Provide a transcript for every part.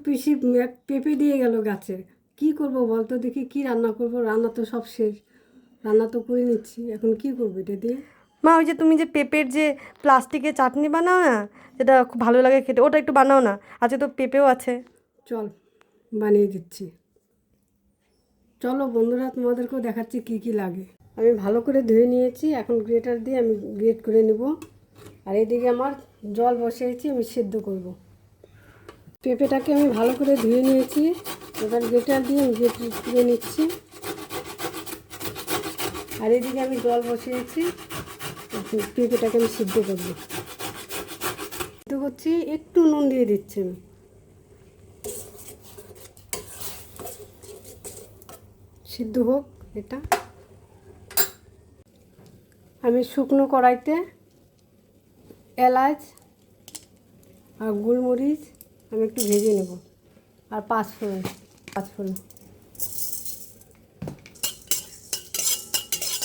পিসি এক পেঁপে দিয়ে গেল গাছের। কি করব বলতো, দেখি কি রান্না করব। রান্না তো সব শেষ, রান্না তো করে নিচ্ছি, এখন কি করবো এটা দিয়ে? মা, ওই যে তুমি যে পেঁপের যে প্লাস্টিকের চাটনি বানাও না, যেটা খুব ভালো লাগে খেতে, ওটা একটু বানাও না। আজকে তো পেঁপেও আছে। চল বানিয়ে দিচ্ছি। চলো বন্ধুরা, তোমাদেরকেও দেখাচ্ছি কি কি লাগে। আমি ভালো করে ধুয়ে নিয়েছি, এখন গ্রেটার দিয়ে আমি গ্রেট করে নেব। আর এদিকে আমার জল বসিয়েছি, আমি সেদ্ধ করব। পেঁপেটাকে আমি ভালো করে ধুয়ে নিয়েছি, এবার গ্রেটার দিয়ে আমি গ্রেট করে নিচ্ছি। আর এদিকে আমি জল বসিয়েছি, পেঁপেটাকে আমি সিদ্ধ করব। সিদ্ধ করছি, একটু নুন দিয়ে দিচ্ছি আমি। সিদ্ধ হোক এটা। আমি শুকনো কড়াইতে এলাচ আর গোলমরিচ আমি একটু ভেজে নেব, আর পাঁচফোড়ন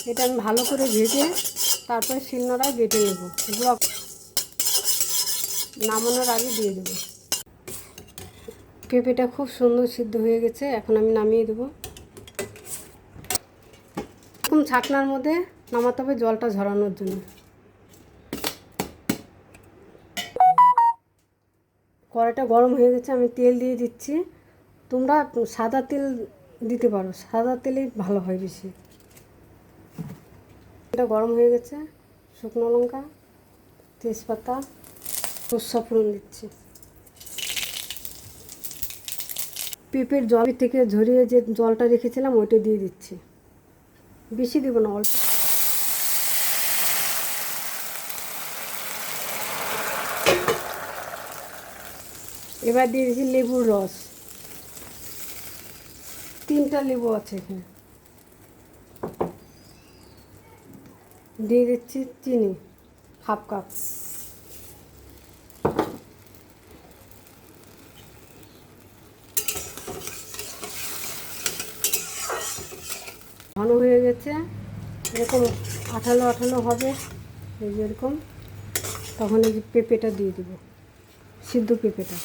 এটা আমি ভালো করে ভেজে তারপরে শিলনোড়ায় বেটে নেব। এগুলো নামানোর আগে দিয়ে দেবো। পেঁপেটা খুব সুন্দর সিদ্ধ হয়ে গেছে, এখন আমি নামিয়ে দেবো। এরকম ছাকনার মধ্যে নামাতে হবে জলটা ঝরানোর জন্য। কড়াইটা গরম হয়ে গেছে, আমি তেল দিয়ে দিচ্ছি। তোমরা সাদা তেল দিতে পারো, সাদা তেলেই ভালো হয় বেশি। এটা গরম হয়ে গেছে, শুকনো লঙ্কা, তেজপাতা, সর্ষে ফোড়ন দিচ্ছি। পেঁপের জল থেকে ঝরিয়ে যে জলটা রেখেছিলাম ওইটা দিয়ে দিচ্ছি, বেশি দেবো না, অল্প। এবার দিয়ে দিচ্ছি লেবুর রস, 3টা লেবু আছে এখানে। দিয়ে দিচ্ছি চিনি, 1/2 কাপ। ঘন হয়ে গেছে, এরকম আঠালো আঠালো হবে, এই যে এরকম। তখন এই যে পেঁপেটা দিয়ে দেবো, সিদ্ধ পেঁপেটা।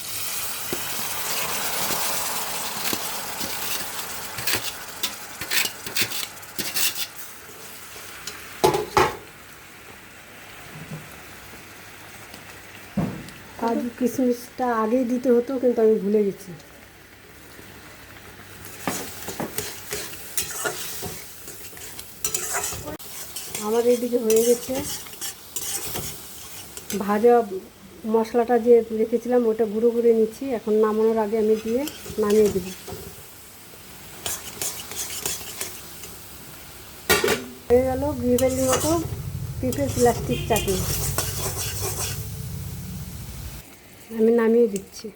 কাজু কিশমিশটা আগেই দিতে হতো, কিন্তু আমি ভুলে গেছি। আমার এদিকে হয়ে গেছে ভাজা মশলাটা যে রেখেছিলাম ওটা গুঁড়ো করে নিচ্ছি, এখন নামানোর আগে আমি দিয়ে নামিয়ে দেব। হয়ে গেল বিয়েবাড়ির মতো পেঁপের প্লাস্টিক চাটনি, আমি নামিয়ে দিচ্ছি।